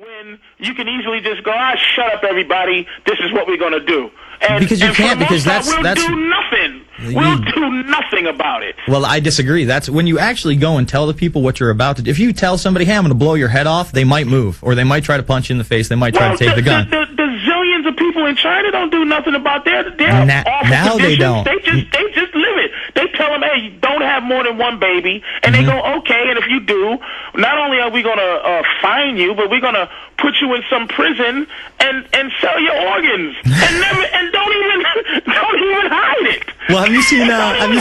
when you can easily just go, shut up, everybody. This is what we're going to do. And, because you can't, because that's we'll do nothing. We'll do nothing about it. Well, I disagree. That's when you actually go and tell the people what you're about to do. If you tell somebody, hey, I'm going to blow your head off, they might move, or they might try to punch you in the face. They might try to take the gun. The zillions of people in China don't do nothing about their awful now conditions. They don't. They just live it. They tell them, hey, don't have more than one baby, and they go, okay. And if you do, not only are we going to fine you, but we're going to put you in some prison and sell your organs and don't even hide it. Well, have you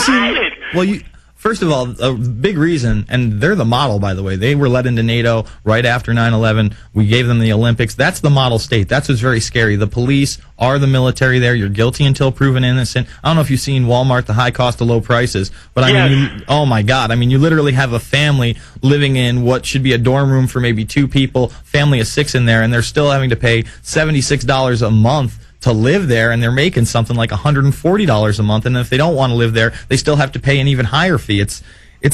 seen? Well, first of all, a big reason, and they're the model, by the way. They were let into NATO right after 9/11. We gave them the Olympics. That's the model state. That's what's very scary. The police are the military there. You're guilty until proven innocent. I don't know if you've seen Walmart, the high cost of low prices, but I mean, oh my God. I mean, you literally have a family living in what should be a dorm room for maybe 2 people, family of 6 in there, and they're still having to pay $76 a month to live there, and they're making something like $140 a month, and if they don't want to live there, they still have to pay an even higher fee. It's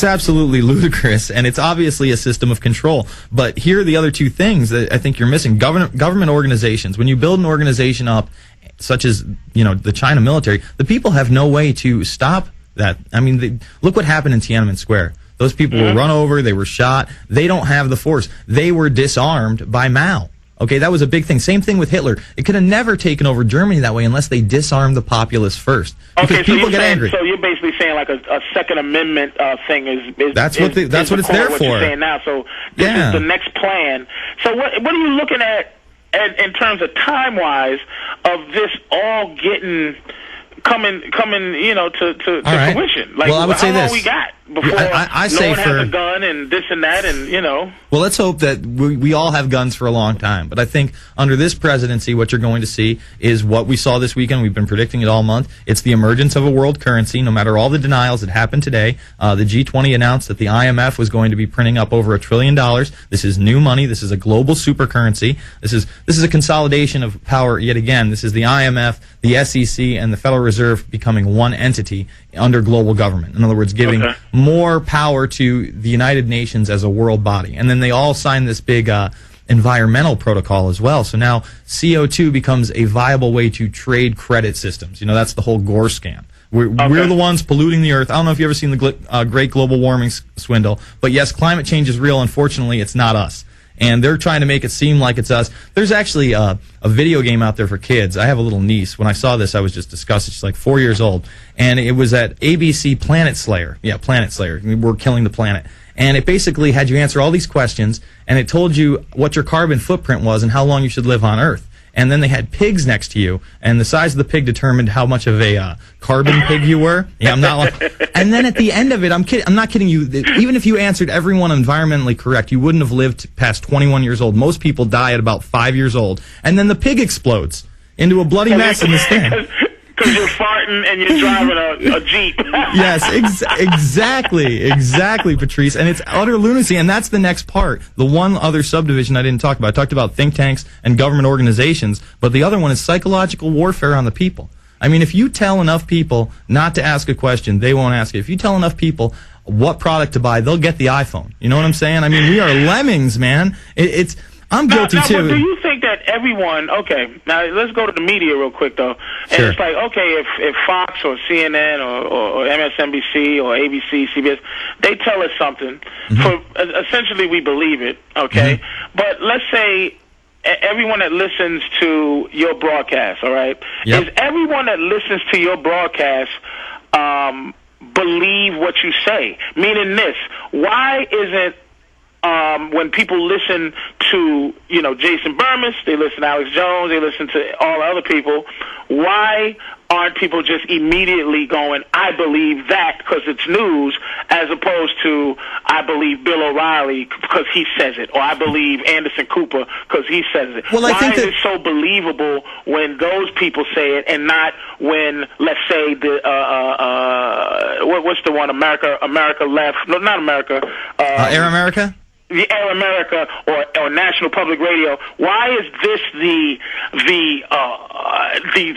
absolutely ludicrous, and it's obviously a system of control. But here are the other 2 things that I think you're missing. Government organizations. When you build an organization up, such as, the China military, the people have no way to stop that. I mean, look what happened in Tiananmen Square. Those people were run over, they were shot. They don't have the force. They were disarmed by Mao. Okay, that was a big thing. Same thing with Hitler. It could have never taken over Germany that way unless they disarmed the populace first. Because people get angry. So you're basically saying like a Second Amendment thing is that's what it's there for. You're saying now. So this is the next plan. So what are you looking at in terms of time wise of this all coming to fruition? Like, well, I would say how this. long we got before I say no one has a gun and this and that and Well, let's hope that we all have guns for a long time. But I think under this presidency, what you're going to see is what we saw this weekend. We've been predicting it all month. It's the emergence of a world currency. No matter all the denials that happened today, the G20 announced that the IMF was going to be printing up over $1 trillion. This is new money. This is a global super currency. This is a consolidation of power yet again. This is the IMF, the SEC, and the Federal Reserve becoming one entity under global government. In other words, giving more power to the United Nations as a world body. And then they all signed this big environmental protocol as well. So now CO2 becomes a viable way to trade credit systems. That's the whole Gore scam. We're the ones polluting the earth. I don't know if you've ever seen the Great Global Warming Swindle, but yes, climate change is real. Unfortunately, it's not us. And they're trying to make it seem like it's us. There's actually a video game out there for kids. I have a little niece. When I saw this, I was just disgusted. She's like 4 years old. And it was at ABC Planet Slayer. Yeah, Planet Slayer. We're killing the planet. And it basically had you answer all these questions, and it told you what your carbon footprint was and how long you should live on Earth. And then they had pigs next to you, and the size of the pig determined how much of a carbon pig you were. Yeah, I'm not. And then at the end of it, I'm not kidding you. Even if you answered everyone environmentally correct, you wouldn't have lived past 21 years old. Most people die at about 5 years old, and then the pig explodes into a bloody mess in the stand. Because you're farting and you're driving a Jeep. Yes, exactly, Patrice. And it's utter lunacy, and that's the next part. The one other subdivision I didn't talk about. I talked about think tanks and government organizations, but the other one is psychological warfare on the people. I mean, if you tell enough people not to ask a question, they won't ask it. If you tell enough people what product to buy, they'll get the iPhone. You know what I'm saying? I mean, we are lemmings, man. I'm guilty too. But do you think that everyone? Okay, now let's go to the media real quick though. And sure. It's like, okay, if Fox or CNN or MSNBC or ABC, CBS, they tell us something, for essentially we believe it. Okay, but let's say everyone that listens to your broadcast, all right, is everyone that listens to your broadcast believe what you say? Meaning this: why isn't when people listen to, Jason Bermas, they listen to Alex Jones, they listen to all the other people, why aren't people just immediately going, I believe that because it's news, as opposed to, I believe Bill O'Reilly because he says it, or I believe Anderson Cooper because he says it? Well, why is it so believable when those people say it and not when, let's say, what's the one, America Left, no, not America. Air America? The Air America or National Public Radio. Why is this the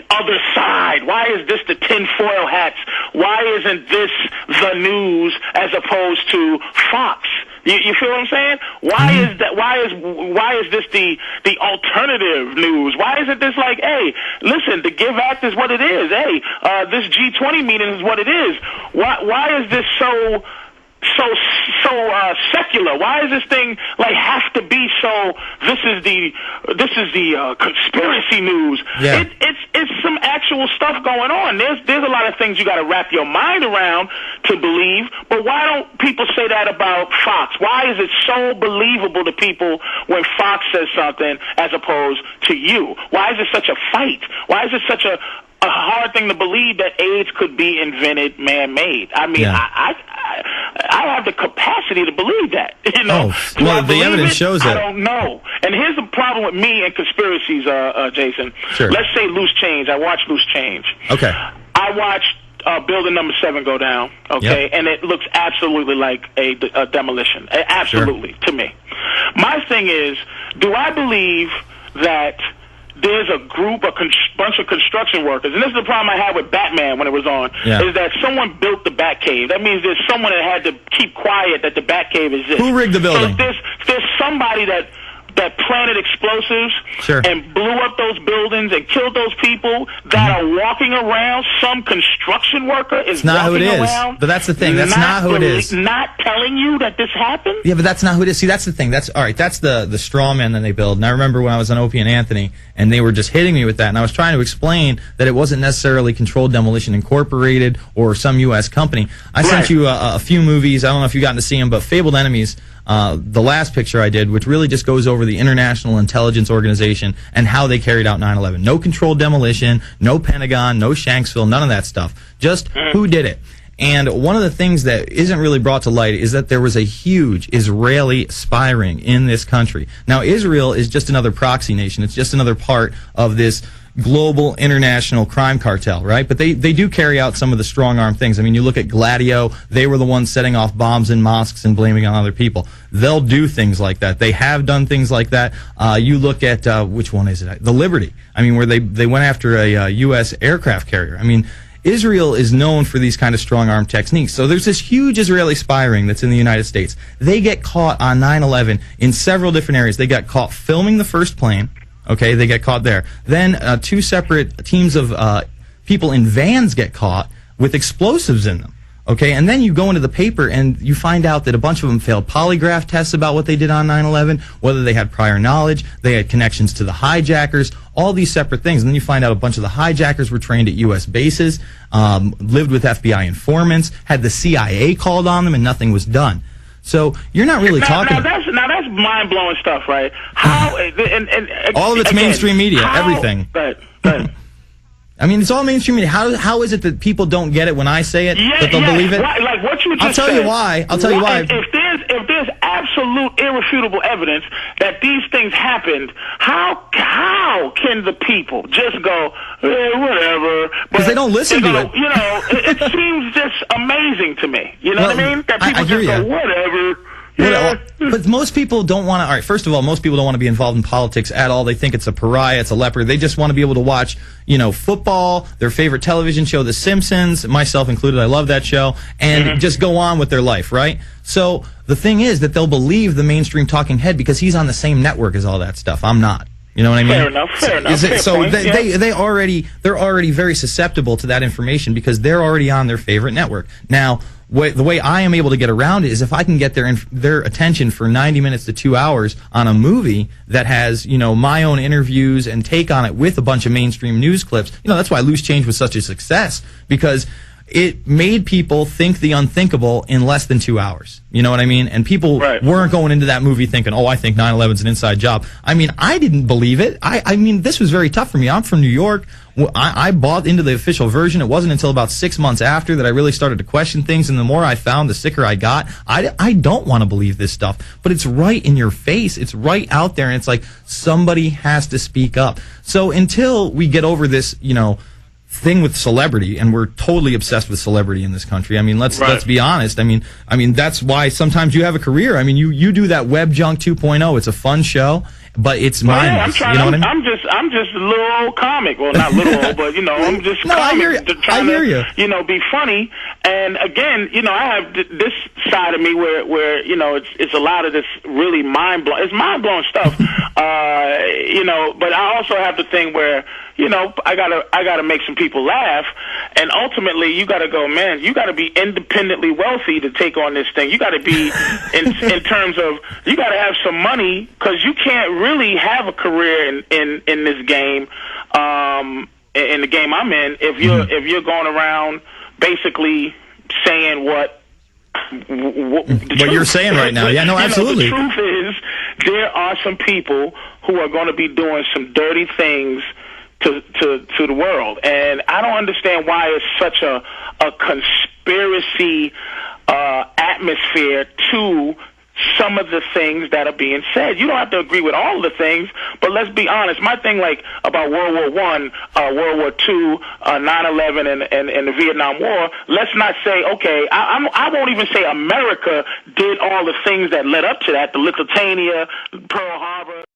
other side? Why is this the tinfoil hats? Why isn't this the news as opposed to Fox? You feel what I'm saying? Why is that? Why is this the alternative news? Why isn't this like, hey, listen, the Give Act is what it is. Hey, this G20 meeting is what it is. Why is this so secular? Why does this thing like have to be so? This is the conspiracy news. Yeah. It's some actual stuff going on. There's a lot of things you got to wrap your mind around to believe. But why don't people say that about Fox? Why is it so believable to people when Fox says something as opposed to you? Why is it such a fight? Why is it such a hard thing to believe that AIDS could be invented, man-made? I mean, yeah. I have the capacity to believe that. You know, well, the evidence shows that. I don't know. And here's the problem with me and conspiracies, Jason. Sure. Let's say Loose Change. I watched Loose Change. Okay. I watched Building Number 7 go down. Okay, and it looks absolutely like a demolition. Absolutely, to me. My thing is, do I believe that there's a group, bunch of construction workers, and this is the problem I had with Batman when it was on, is that someone built the Batcave. That means there's someone that had to keep quiet that the Batcave exists. Who rigged the building? So there's somebody that planted explosives and blew up those buildings and killed those people that are walking around. Some construction worker is not who it is. Around, but that's the thing. That's not who it is. Not telling you that this happened? Yeah, but that's not who it is. See, that's the thing. That's all right. That's the straw man that they build. And I remember when I was on Opie and Anthony, and they were just hitting me with that. And I was trying to explain that it wasn't necessarily Controlled Demolition Incorporated or some U.S. company. I sent you a few movies. I don't know if you've gotten to see them, but Fabled Enemies, the last picture I did, which really just goes over the International Intelligence Organization and how they carried out 9/11. No controlled demolition, no Pentagon, no Shanksville, none of that stuff. Just who did it. And one of the things that isn't really brought to light is that there was a huge Israeli spy ring in this country. Now, Israel is just another proxy nation. It's just another part of this global international crime cartel, right? But they do carry out some of the strong-arm things. I mean, you look at Gladio, they were the ones setting off bombs in mosques and blaming on other people. They'll do things like that. They have done things like that. You look at, which one is it? The Liberty. I mean, where they went after a U.S. aircraft carrier. I mean, Israel is known for these kind of strong-arm techniques. So there's this huge Israeli spy ring that's in the United States. They get caught on 9/11 in several different areas. They got caught filming the first plane. Okay, they get caught there. Then two separate teams of people in vans get caught with explosives in them. Okay, and then you go into the paper and you find out that a bunch of them failed polygraph tests about what they did on 9/11, whether they had prior knowledge, they had connections to the hijackers, all these separate things. And then you find out a bunch of the hijackers were trained at U.S. bases, lived with FBI informants, had the CIA called on them, and nothing was done. So you're not really talking. Now that's mind blowing stuff, right? How and all of it's mainstream media, everything. But I mean, it's all mainstream media. How is it that people don't get it when I say it, that they'll believe it? Like what you just I'll tell you why. I'll tell you why. If there's absolute irrefutable evidence that these things happened, how can the people just go, whatever? Because they don't listen to it. You know, it seems just amazing to me. You know what I mean? That people just go, whatever. Yeah. But most people don't want to. All right, first of all, most people don't want to be involved in politics at all. They think it's a pariah, it's a leper. They just want to be able to watch, football, their favorite television show, The Simpsons, myself included. I love that show, and just go on with their life, right? So the thing is that they'll believe the mainstream talking head because he's on the same network as all that stuff. I'm not. You know what I mean? Fair enough. They're already very susceptible to that information because they're already on their favorite network. Now, the way I am able to get around it is if I can get their attention for 90 minutes to 2 hours on a movie that has, my own interviews and take on it with a bunch of mainstream news clips. That's why Loose Change was such a success, because it made people think the unthinkable in less than 2 hours. You know what I mean? And people weren't going into that movie thinking, I think 9/11's an inside job. I mean, I didn't believe it. I mean, this was very tough for me. I'm from New York. I bought into the official version. It wasn't until about 6 months after that I really started to question things, and the more I found, the sicker I got. I don't want to believe this stuff, but it's right in your face. It's right out there, and it's like somebody has to speak up. So until we get over this, thing with celebrity, and we're totally obsessed with celebrity in this country. I mean, let's be honest. I mean that's why sometimes you have a career. I mean, you do that Web Junk 2.0. It's a fun show, but it's mindless. Yeah, you know what I mean? I'm just a little old comic. Well, not little old, but I'm just trying to be funny. And again, I have this side of me where it's a lot of this really it's mind blowing stuff. But I also have the thing where I gotta make some people laugh, and ultimately you gotta go, man. You gotta be independently wealthy to take on this thing. You gotta be in terms of you gotta have some money, because you can't really have a career in this game, in the game I'm in, if you're going around basically saying what you're saying right now. Yeah, no, absolutely. The truth is, there are some people who are going to be doing some dirty things to the world, and I don't understand why it's such a conspiracy atmosphere to some of the things that are being said. You don't have to agree with all of the things, but let's be honest. My thing, like about World War I, World War II, 9/11, and the Vietnam War. Let's not say, okay, I won't even say America did all the things that led up to that, the Lusitania, Pearl Harbor.